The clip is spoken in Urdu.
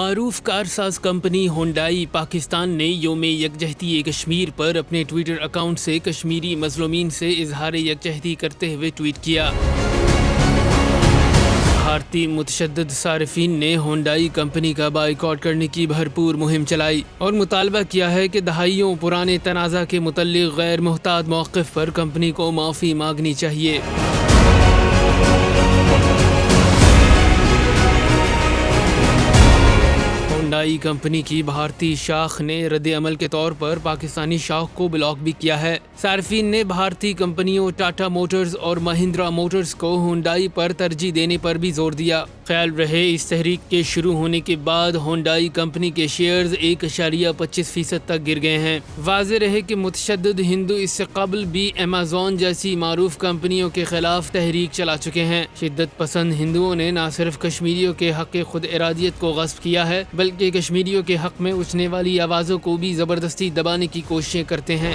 معروف کارساز کمپنی ہونڈائی پاکستان نے یوم یکجہتی کشمیر پر اپنے ٹویٹر اکاؤنٹ سے کشمیری مظلومین سے اظہار یکجہتی کرتے ہوئے ٹویٹ کیا۔ بھارتی متشدد صارفین نے ہونڈائی کمپنی کا بائیکاٹ کرنے کی بھرپور مہم چلائی اور مطالبہ کیا ہے کہ دہائیوں پرانے تنازع کے متعلق غیر محتاط موقف پر کمپنی کو معافی مانگنی چاہیے۔ ہونڈائی کمپنی کی بھارتی شاخ نے رد عمل کے طور پر پاکستانی شاخ کو بلاک بھی کیا ہے۔ صارفین نے بھارتی کمپنیوں ٹاٹا موٹرز اور مہندرا موٹرز کو ہونڈائی پر ترجیح دینے پر بھی زور دیا۔ خیال رہے اس تحریک کے شروع ہونے کے بعد ہونڈائی کمپنی کے شیئرز 1.25% تک گر گئے ہیں۔ واضح رہے کہ متشدد ہندو اس سے قبل بھی ایمیزون جیسی معروف کمپنیوں کے خلاف تحریک چلا چکے ہیں۔ شدت پسند ہندوؤں نے نہ صرف کشمیریوں کے حق خود ارادیت کو غصب کیا ہے بلکہ کشمیریوں کے حق میں اٹھنے والی آوازوں کو بھی زبردستی دبانے کی کوششیں کرتے ہیں۔